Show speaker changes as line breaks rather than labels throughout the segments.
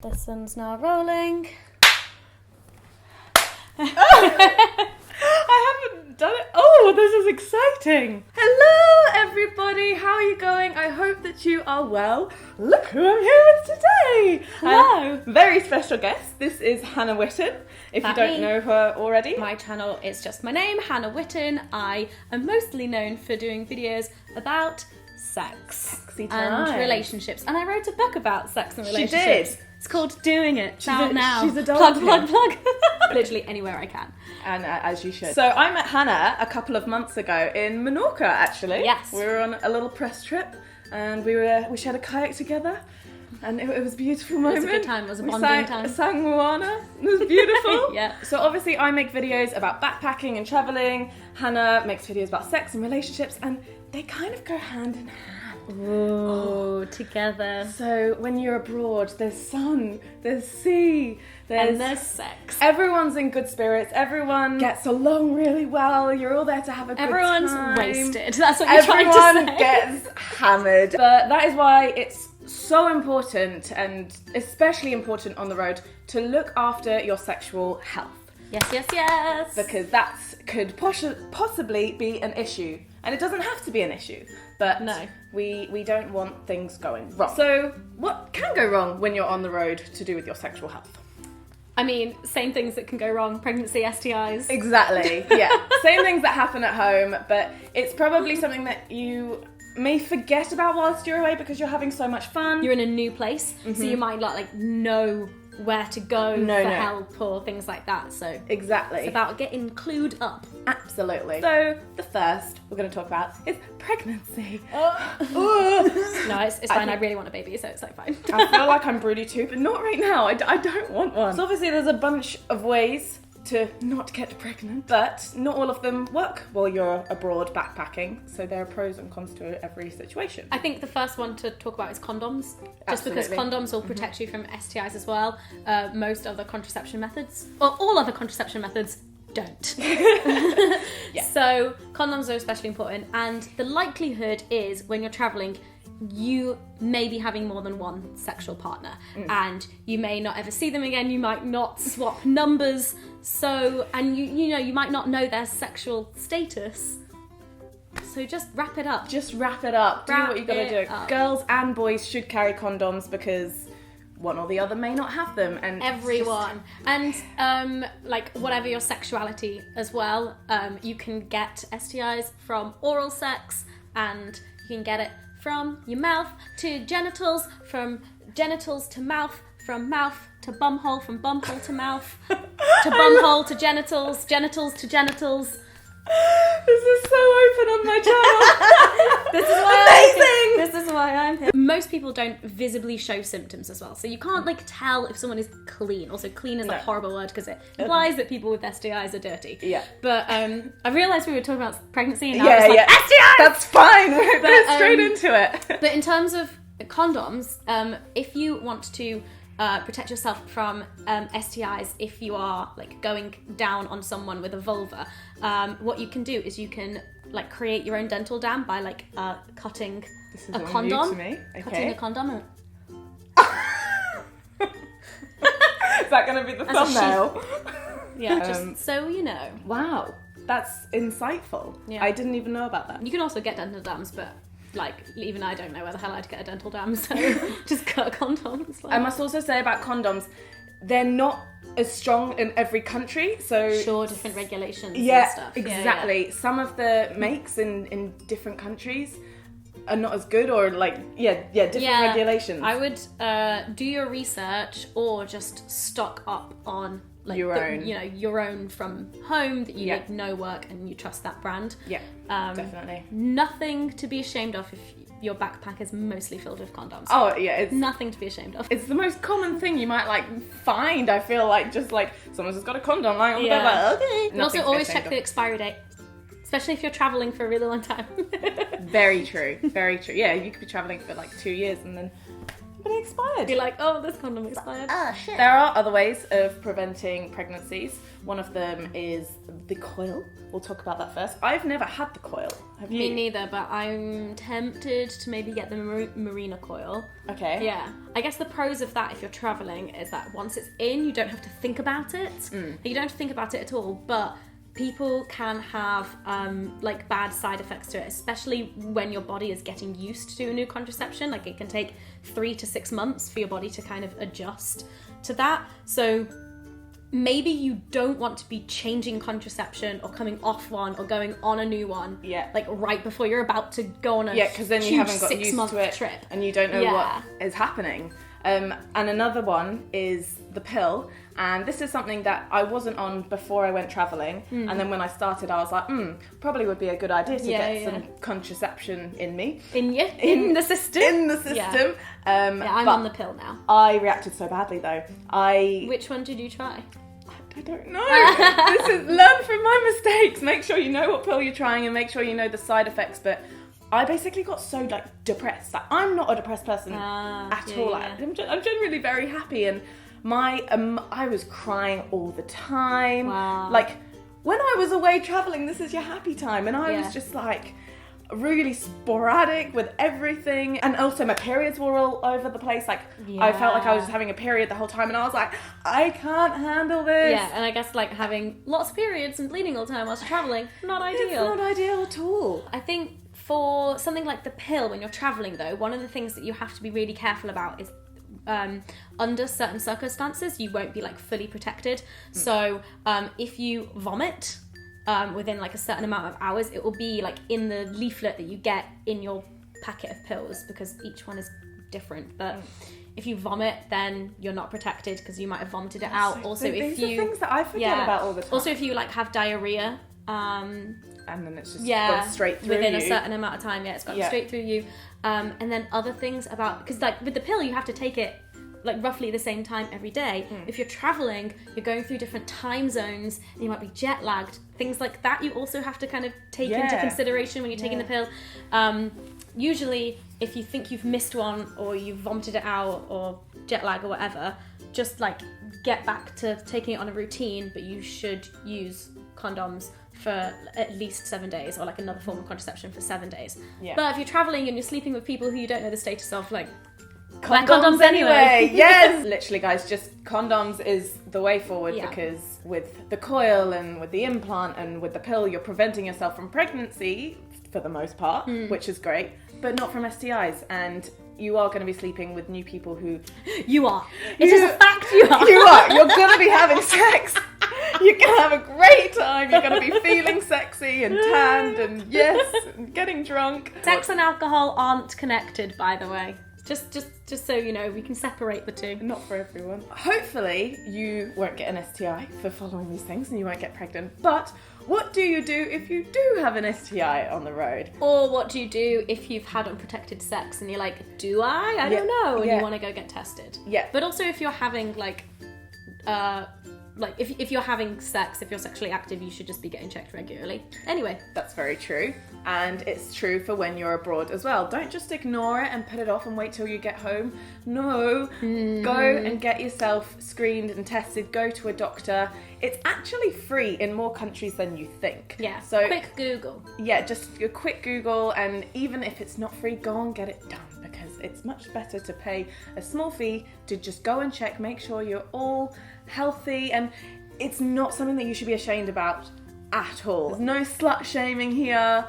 This one's now rolling.
I haven't done it. Oh, this is exciting. Hello, everybody. How are you going? I hope that you are well. Look who I'm here with today.
Hello.
Very special guest. This is Hannah Witton, if you don't know her already.
My channel is just my name, Hannah Witton. I am mostly known for doing videos about sex and relationships. And I wrote a book about sex and relationships.
She did.
It's called Doing It.
She's
now.
She's a
plug. Literally anywhere I can.
And as you should. So I met Hannah a couple of months ago in Menorca, actually.
Yes.
We were on a little press trip and we shared a kayak together. And it was a beautiful moment.
It was a good time. It was a bonding time.
Sang Moana. It was beautiful.
Yeah.
So obviously I make videos about backpacking and travelling. Hannah makes videos about sex and relationships, and they kind of go hand in hand.
Ooh, together.
So when you're abroad, there's sun, there's sea,
there's sex.
Everyone's in good spirits. Everyone gets along really well. You're all there to have a good time.
Everyone's wasted. That's what you're trying to say.
Everyone gets hammered. But that is why it's so important, and especially important on the road, to look after your sexual health.
Yes.
Because that could possibly be an issue. And it doesn't have to be an issue. But
no,
we don't want things going wrong. So what can go wrong when you're on the road to do with your sexual health?
I mean, same things that can go wrong. Pregnancy, STIs.
Exactly, yeah. Same things that happen at home, but it's probably something that you may forget about whilst you're away because you're having so much fun.
You're in a new place, so you might not know where to go for help or things like that. So
exactly,
it's about getting clued up.
Absolutely. So the first we're going to talk about is pregnancy.
No, it's fine. I really want a baby, so it's like fine.
I feel like I'm broody too, but not right now. I don't want one. So obviously there's a bunch of ways to not get pregnant, but not all of them work while you're abroad backpacking. So there are pros and cons to every situation.
I think the first one to talk about is condoms. Just
Absolutely.
because condoms will protect you from STIs as well. Most other contraception methods, or all other contraception methods, don't.
Yeah.
So condoms are especially important, and the likelihood is when you're traveling, you may be having more than one sexual partner, and you may not ever see them again. You might not swap numbers, and you might not know their sexual status. So just wrap it up.
Just wrap it up. Do what you gotta do.
Up.
Girls and boys should carry condoms because one or the other may not have them, and
everyone and whatever your sexuality as well, you can get STIs from oral sex, and you can get it from your mouth to genitals, from genitals to mouth, from mouth to bumhole, from bumhole to mouth, to bumhole to genitals, genitals to genitals.
This is so open on my channel.
This is why amazing. This is why I'm here. Most people don't visibly show symptoms as well, so you can't tell if someone is clean. Also, clean is a horrible word because it implies that people with STIs are dirty.
Yeah.
But I realised we were talking about pregnancy, and now it's like STIs.
That's fine. We're going straight into it.
But in terms of condoms, if you want to protect yourself from STIs, if you are going down on someone with a vulva, what you can do is you can create your own dental dam by cutting a condom.
New to me. Okay.
Cutting a condom.
Is that going to be the thumbnail?
Yeah, just so you know.
Wow, that's insightful.
Yeah.
I didn't even know about that.
You can also get dental dams, but even I don't know where the hell I'd get a dental dam, so just cut a condom.
I must also say about condoms, they're not as strong in every country, so
sure, different regulations
and
stuff.
Exactly.
Yeah.
Some of the makes in different countries are not as good, or different regulations.
I would do your research, or just stock up on your own from home that you know work and you trust that brand.
Yeah, definitely.
Nothing to be ashamed of if your backpack is mostly filled with condoms.
Oh yeah, it's
nothing to be ashamed of.
It's the most common thing you might find. I feel someone's just got a condom on the bed. Okay.
And also always check the expiry date, especially if you're traveling for a really long time.
Very true. Very true. Yeah, you could be traveling for 2 years and then company expired.
Be like, oh, this condom expired.
Oh, shit.
There are other ways of preventing pregnancies. One of them is the coil. We'll talk about that first. I've never had the coil. Have you?
Me neither, but I'm tempted to maybe get the Mirena Coil.
Okay.
Yeah. I guess the pros of that, if you're travelling, is that once it's in, you don't have to think about it. You don't have to think about it at all, but people can have like bad side effects to it, especially when your body is getting used to a new contraception. Like it can take 3 to 6 months for your body to kind of adjust to that. So maybe you don't want to be changing contraception or coming off one or going on a new one.
Yeah.
Like right before you're about to go on a
because then you haven't got
6
used
month
to it
trip.
and you don't know what is happening. And another one is the pill. And this is something that I wasn't on before I went travelling. And then when I started, I was like, probably would be a good idea to get some contraception in me.
In the system?
In the system.
I'm on the pill now.
I reacted so badly though.
Which one did you try?
I don't know. This is learn from my mistakes. Make sure you know what pill you're trying and make sure you know the side effects. But I basically got so like depressed. Like, I'm not a depressed person at all.
Yeah.
I'm generally very happy, and I was crying all the time.
Wow.
Like when I was away traveling, this is your happy time, and I was just like really sporadic with everything, and also my periods were all over the place. Like I felt like I was just having a period the whole time, and I was like, I can't handle this.
Yeah, and I guess like having lots of periods and bleeding all the time whilst traveling, not ideal.
It's not ideal at all.
I think for something like the pill, when you're traveling though, one of the things that you have to be really careful about is under certain circumstances you won't be like fully protected. So if you vomit within like a certain amount of hours, it will be like in the leaflet that you get in your packet of pills, because each one is different. But if you vomit, then you're not protected because you might have vomited it out. Also, if you
things that I forget about all the time.
Also, if you like have diarrhea,
and then it's just gone straight through
within
you.
a certain amount of time, it's gone straight through you. And then other things about, because like with the pill, you have to take it like roughly the same time every day. If you're traveling, you're going through different time zones and you might be jet lagged. Things like that you also have to kind of take into consideration when you're taking the pill. Usually, if you think you've missed one or you've vomited it out or jet lag or whatever, just like get back to taking it on a routine, but you should use condoms for at least 7 days, or like another form of contraception for 7 days. But if you're traveling and you're sleeping with people who you don't know the status of, like, condoms anyway.
Yes. Literally, guys, just condoms is the way forward, because with the coil and with the implant and with the pill, you're preventing yourself from pregnancy for the most part, which is great, but not from STIs. And you are going to be sleeping with new people who...
You are. It's just a fact you are.
You are. You're going to be having sex. You're going to have a great time. You're going to be feeling sexy and tanned and and getting drunk.
Sex and alcohol aren't connected, by the way. Just so you know, we can separate the two.
Not for everyone. Hopefully you won't get an STI for following these things and you won't get pregnant. But what do you do if you do have an STI on the road?
Or what do you do if you've had unprotected sex and you're like, do I? I don't know. And you want to go get tested.
Yeah.
But also if you're having if you're having sex, if you're sexually active, you should just be getting checked regularly. Anyway.
That's very true. And it's true for when you're abroad as well. Don't just ignore it and put it off and wait till you get home. No. Go and get yourself screened and tested. Go to a doctor. It's actually free in more countries than you think.
Yeah.
So
quick Google.
Yeah, just a quick Google, and even if it's not free, go and get it done, because it's much better to pay a small fee to just go and check, make sure you're all healthy, and it's not something that you should be ashamed about at all. There's no slut shaming here.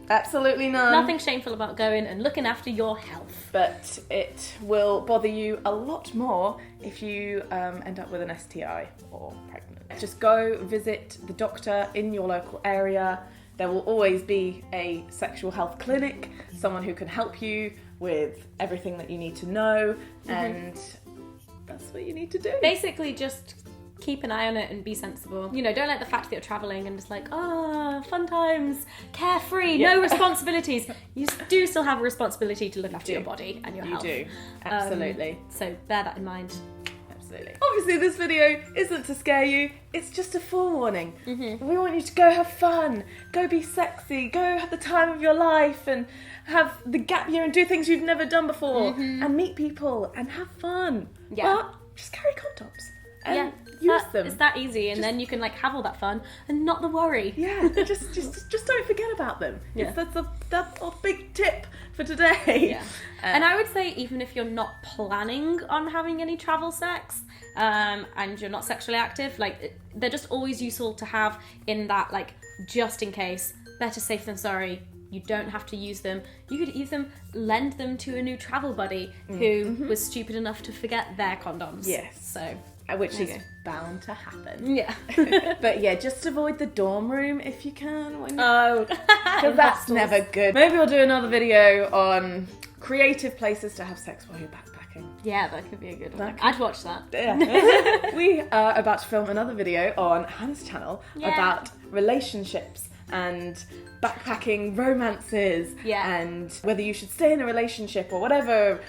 Absolutely none.
Nothing shameful about going and looking after your health.
But it will bother you a lot more if you end up with an STI or pregnant. Just go visit the doctor in your local area. There will always be a sexual health clinic, someone who can help you with everything that you need to know, and that's what you need to do.
Basically, just keep an eye on it and be sensible. You know, don't let the fact that you're traveling and just like, fun times, carefree, no responsibilities. You do still have a responsibility to look after your body and your health.
You do, absolutely.
So bear that in mind.
Absolutely. Obviously, this video isn't to scare you. It's just a forewarning. We want you to go have fun, go be sexy, go have the time of your life, and have the gap year and do things you've never done before, and meet people and have fun.
Yeah.
But just carry condoms and use them.
It's that easy, and then you can like have all that fun and not the worry.
Yeah, just don't forget about them.
Yeah.
That's a big tip for today.
Yeah. And I would say even if you're not planning on having any travel sex, and you're not sexually active, like they're just always useful to have in that, like, just in case. Better safe than sorry. You don't have to use them. You could even lend them to a new travel buddy who was stupid enough to forget their condoms.
Yes.
So,
which is bound to happen.
yeah.
But yeah, just avoid the dorm room if you can.
Because
that's never good. Maybe we'll do another video on creative places to have sex while you're backpacking.
Yeah, that could be a good one. I'd watch that.
Yeah. We are about to film another video on Hannah's channel about relationships and backpacking romances and whether you should stay in a relationship or whatever.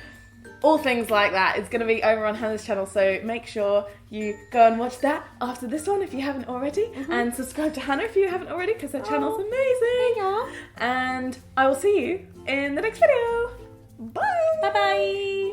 All things like that is going to be over on Hannah's channel, so make sure you go and watch that after this one if you haven't already, and subscribe to Hannah if you haven't already, because her channel's amazing. And I will see you in the next video. Bye!
Bye-bye!